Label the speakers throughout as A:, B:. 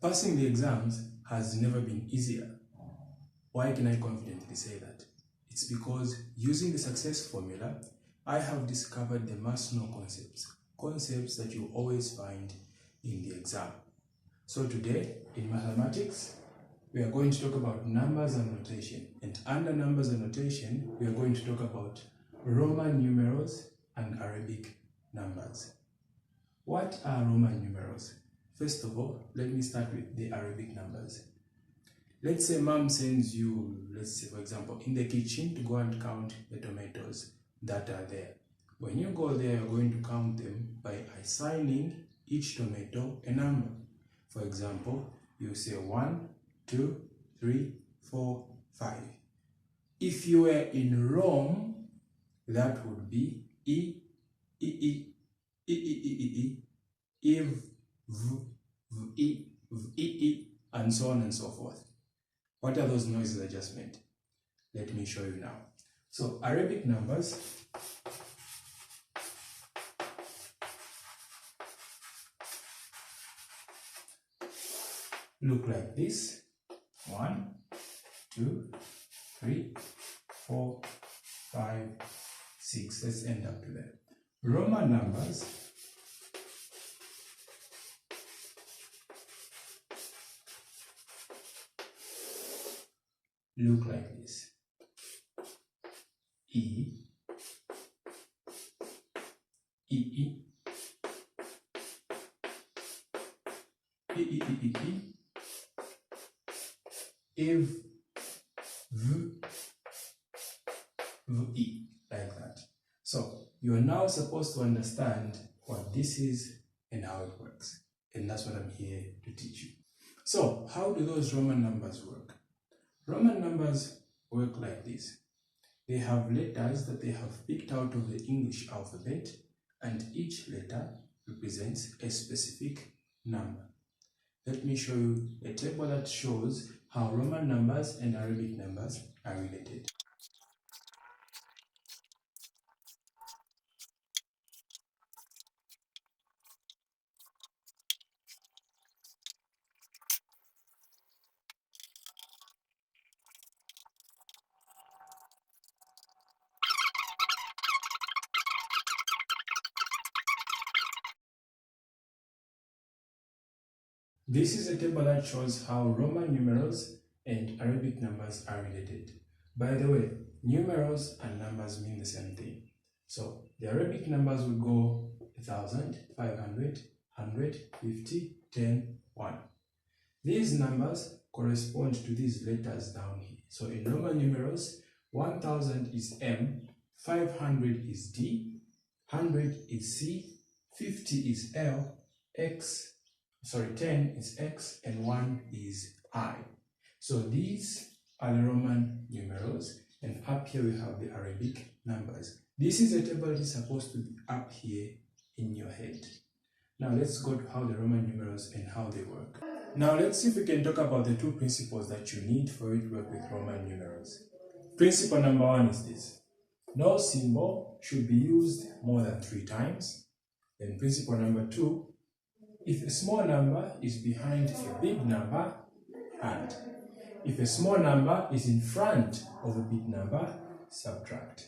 A: Passing the exams has never been easier. Why can I confidently say that? It's because using the success formula, I have discovered the must-know concepts that you always find in the exam. So today, in mathematics, we are going to talk about numbers and notation. And under numbers and notation, we are going to talk about Roman numerals and Arabic numbers. What are Roman numerals? First of all, let me start with the Arabic numbers. Let's say mom sends you, let's say for example, in the kitchen to go and count the tomatoes that are there. When you go there, you're going to count them by assigning each tomato a number. For example, you say 1, 2, 3, 4, 5. If you were in Rome, that would be E, E, E, E, E, E, E, E, V, V, E, V, E, E, and so on and so forth. What are those noises I just made? Let me show you now. So Arabic numbers look like this. 1, 2, 3, 4, 5, 6. Let's end up to that. Roman numbers look like this. E, E, E, E, E, E, E, E, If, V, V, E, like that. So you are now supposed to understand what this is and how it works. And that's what I'm here to teach you. So how do those Roman numbers work? Roman numbers work like this. They have letters that they have picked out of the English alphabet, and each letter represents a specific number. Let me show you a table that shows how Roman numbers and Arabic numbers are related. This is a table that shows how Roman numerals and Arabic numbers are related. By the way, numerals and numbers mean the same thing. So the Arabic numbers will go 1000, 500, 100, 50, 10, 1. These numbers correspond to these letters down here. So in Roman numerals, 1000 is M, 500 is D, 100 is C, 50 is L, 10 is X, and 1 is I. So these are the Roman numerals, and up here we have the Arabic numbers. This is a table that is supposed to be up here in your head. Now let's go to how the Roman numerals and how they work. Now let's see if we can talk about the two principles that you need for it to work with Roman numerals. Principle number 1 is this. No symbol should be used more than 3 times. Then principle number 2, if a small number is behind a big number, add. If a small number is in front of a big number, subtract.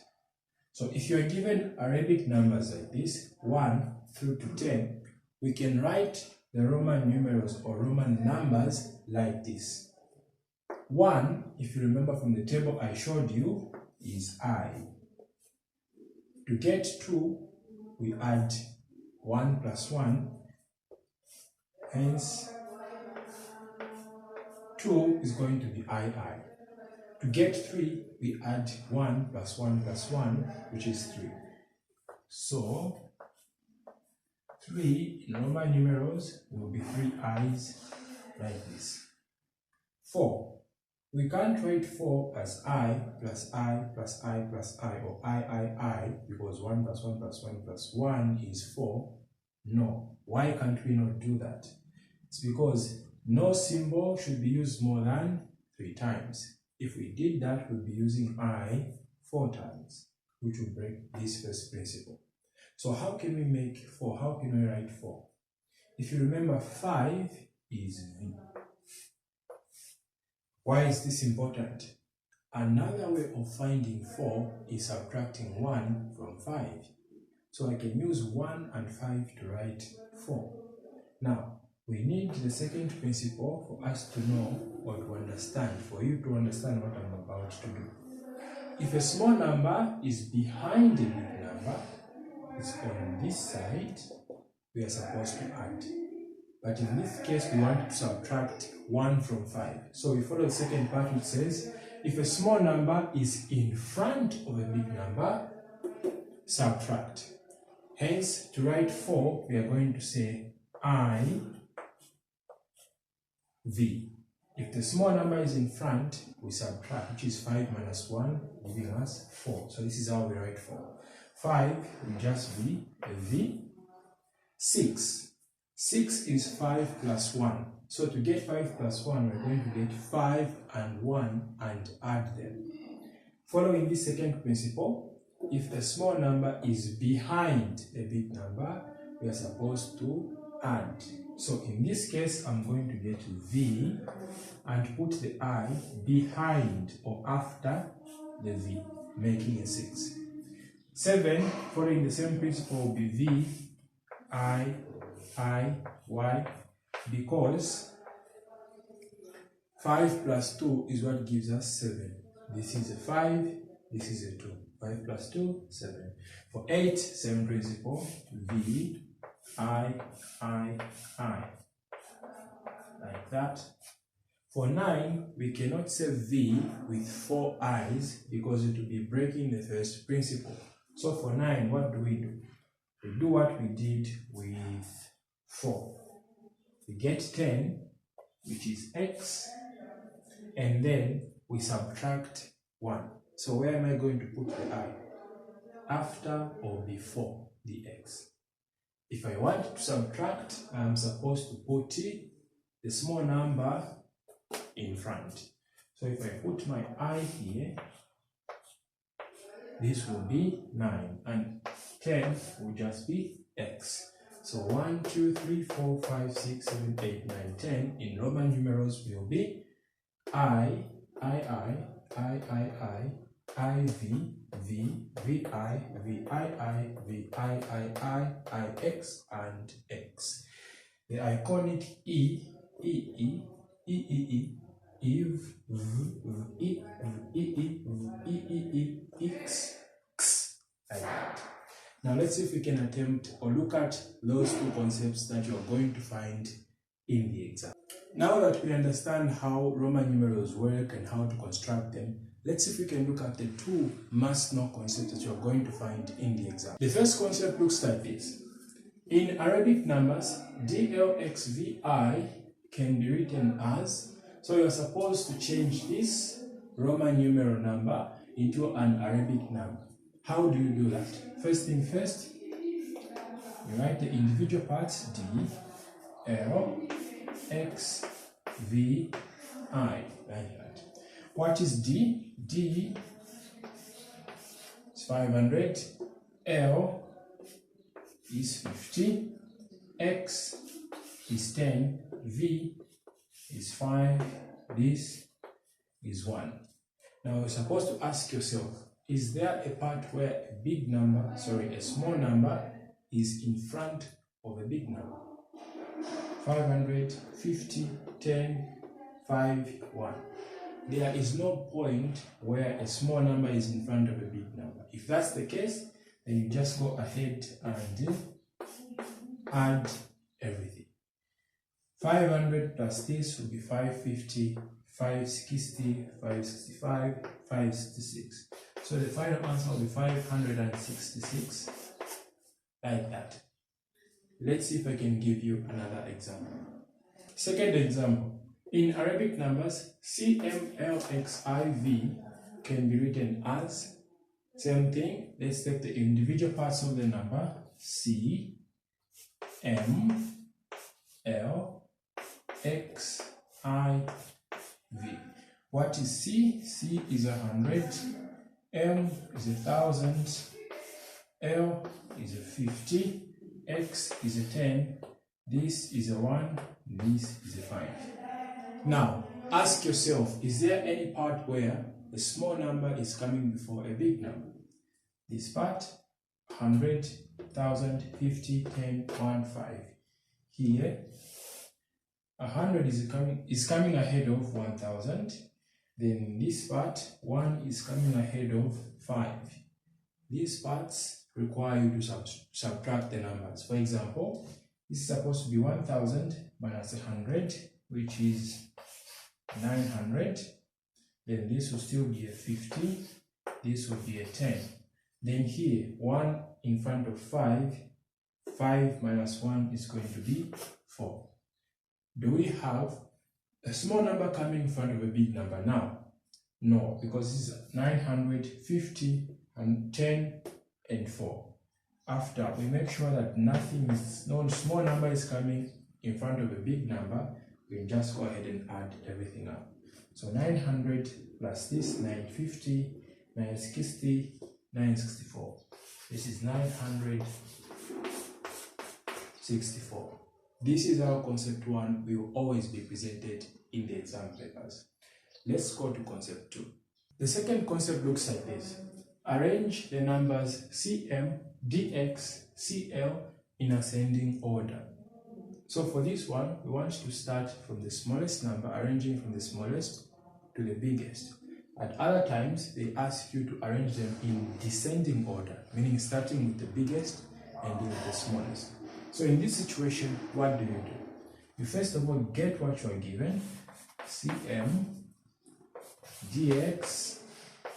A: So if you are given Arabic numbers like this, 1 through to 10, we can write the Roman numerals or Roman numbers like this. 1, if you remember from the table I showed you, is I. To get 2, we add 1 plus 1. Hence, 2 is going to be II. To get 3, we add 1 plus 1 plus 1, which is 3. So, 3 in Roman numerals will be 3 I's like this. 4. We can't write 4 as I plus I plus I plus I or I, because 1 plus 1 plus 1 plus 1 is 4. No. Why can't we not do that? It's because no symbol should be used more than 3 times. If we did that, we'll be using I 4 times, which will break this first principle. So how can we make 4? How can we write 4? If you remember, 5 is V. Why is this important? Another way of finding 4 is subtracting 1 from 5. So I can use 1 and 5 to write 4. Now, we need the second principle for us to know or to understand, for you to understand what I'm about to do. If a small number is behind a big number, it's on this side, we are supposed to add. But in this case, we want to subtract 1 from 5. So we follow the second part, which says, if a small number is in front of a big number, subtract. Hence, to write 4, we are going to say IV. If the small number is in front, we subtract, which is 5 minus 1, giving us 4. So this is how we write 4. 5 will just be a V. 6. 6 is 5 plus 1. So to get 5 plus 1, we're going to get 5 and 1 and add them. Following this second principle, if a small number is behind a big number, we are supposed to add. So in this case, I'm going to get V and put the I behind or after the V, making a 6. 7, following the same principle, will be V, I, Y, because 5 plus 2 is what gives us 7. This is a 5, this is a 2. 5 plus 2, 7. For 8, same principle, V, I, like that. For 9, we cannot say V with 4 I's because it will be breaking the first principle. So for 9, what do? We do what we did with 4. We get 10, which is X, and then we subtract 1. So where am I going to put the I? After or before the X? If I want to subtract, I'm supposed to put the small number in front. So if I put my I here, this will be 9, and 10 will just be X. So 1, 2, 3, 4, 5, 6, 7, 8, 9, 10 in Roman numerals will be I, V, VI, VII, IX, and X. The iconic E, Eve, X, like that. Now let's see if we can attempt or look at those two concepts that you are going to find in the exam. Now that we understand how Roman numerals work and how to construct them, let's see if we can look at the two must-know concepts that you are going to find in the exam. The first concept looks like this. In Arabic numbers, DLXVI can be written as, so you're supposed to change this Roman numeral number into an Arabic number. How do you do that? First thing first, you write the individual parts D, L, X, V, I, like that. What is D? D is 500, L is 50, X is 10, V is 5, this is 1. Now you're supposed to ask yourself, is there a part where a small number is in front of a big number? 500, 50, 10, 5, 1. There is no point where a small number is in front of a big number. If that's the case, then you just go ahead and add everything. 500 plus this will be 550, 560, 565, 566. So the final answer will be 566, like that. Let's see if I can give you another example. Second example. In Arabic numbers, CMLXIV can be written as, same thing, let's take the individual parts of the number, C, M, L, X, I, V. What is C? C is 100, M is 1,000, L is 50, X is 10, this is 1, this is 5. Now, Ask yourself, is there any part where a small number is coming before a big number? This part, 100, 1,000, 50, 10, 1, 5. Here, 100 is coming ahead of 1,000. Then this part, 1 is coming ahead of 5. These parts require you to subtract the numbers. For example, this is supposed to be 1,000 minus 100, which is 900. Then this will still be a 50. This will be a 10. Then here, 1 in front of 5. 5 minus 1 is going to be 4. Do we have a small number coming in front of a big number now? No, because this is 950 and 10 and 4. After we make sure that no small number is coming in front of a big number, we just go ahead and add everything up. So 900 plus this, 950, 960, 964. This is 964. This is how concept 1 will always be presented in the exam papers. Let's go to concept 2. The second concept looks like this. Arrange the numbers cm, dx, cl in ascending order. So for this one, we want to start from the smallest number, arranging from the smallest to the biggest. At other times, they ask you to arrange them in descending order, meaning starting with the biggest and ending with the smallest. So in this situation, what do? You first of all get what you are given, cm, dx,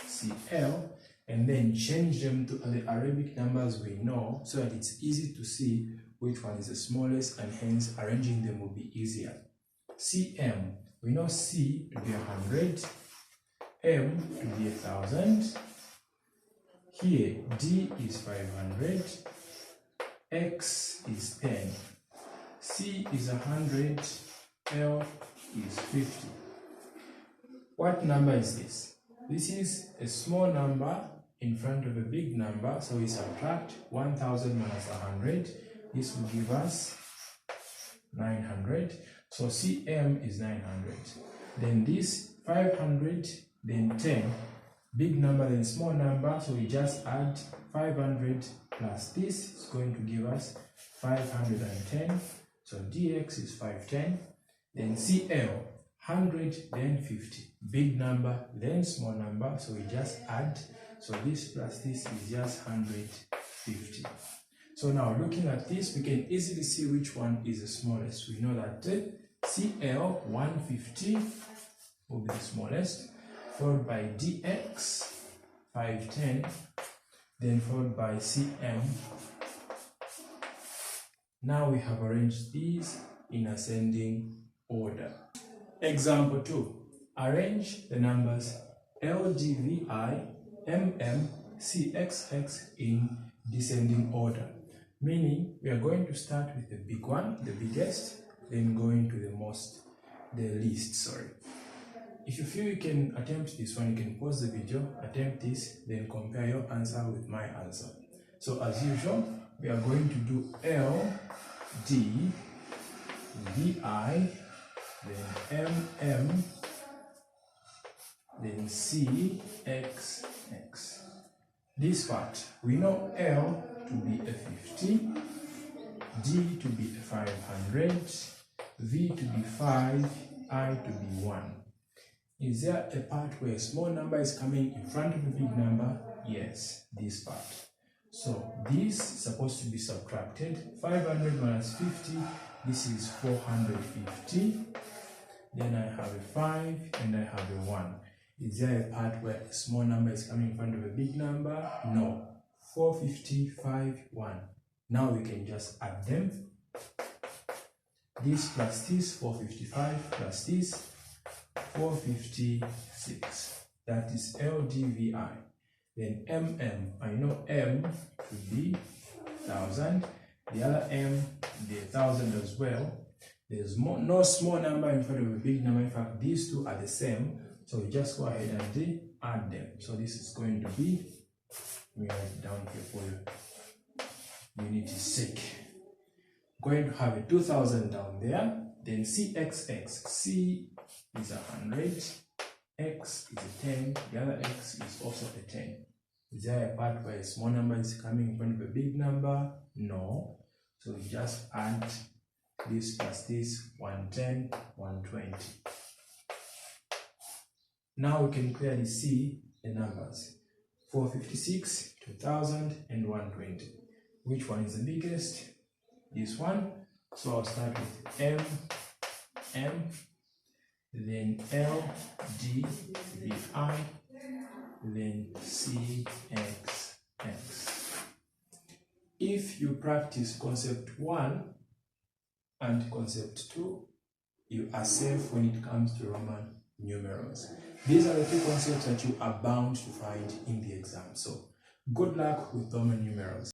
A: cl, and then change them to the Arabic numbers we know so that it's easy to see which one is the smallest, and hence arranging them will be easier. cm, we know c to be 100, m to be 1,000. Here, d is 500, x is 10, c is 100, l is 50. What number is this? This is a small number in front of a big number, so we subtract 1,000 minus 100. This will give us 900. So cm is 900. Then this 500, then 10. Big number, then small number, so we just add 500 plus this is going to give us 510. So dx is 510. Then cl, 100, then 50. Big number, then small number, so we just add. So this plus this is just 150. So now looking at this, we can easily see which one is the smallest. We know that CL 150 will be the smallest, followed by DX 510, then followed by CM. Now we have arranged these in ascending order. Example 2. Arrange the numbers LDVI, MM, CXX in descending order. Meaning we are going to start with the big one, the biggest, then going to the least. If you feel you can attempt this one, you can pause the video, attempt this, then compare your answer with my answer. So as usual, we are going to do L, D, VI, then MM, then C, X, X. This part, we know L to be a 50, D to be a 500, V to be 5, I to be 1. Is there a part where a small number is coming in front of a big number? Yes, this part. So this is supposed to be subtracted. 500 minus 50, this is 450. Then I have a 5 and I have a 1. Is there a part where a small number is coming in front of a big number? No. 450, 5, 1. Now we can just add them. This plus this, 455 plus this, 456. That is LDVI. Then MM, I know M to be 1,000. The other M, the 1,000 as well. There's no small number in front of a big number. In fact, these two are the same. So we just go ahead and add them. So this is going to be, let me write it down here for you. Unity's sake. Going to have a 2,000 down there. Then CXX. C is 100, x is a 10, the other x is also a 10. Is there a part where a small number is coming in front of a big number? No. So we just add this plus this, 110, 120. Now we can clearly see the numbers. 456, 2000, and 120. Which one is the biggest? This one. So I'll start with M, then L, D, V, I, then C, X, X. If you practice concept 1 and concept 2, you are safe when it comes to Roman numerals. These are the two concepts that you are bound to find in the exam. So good luck with Roman numerals.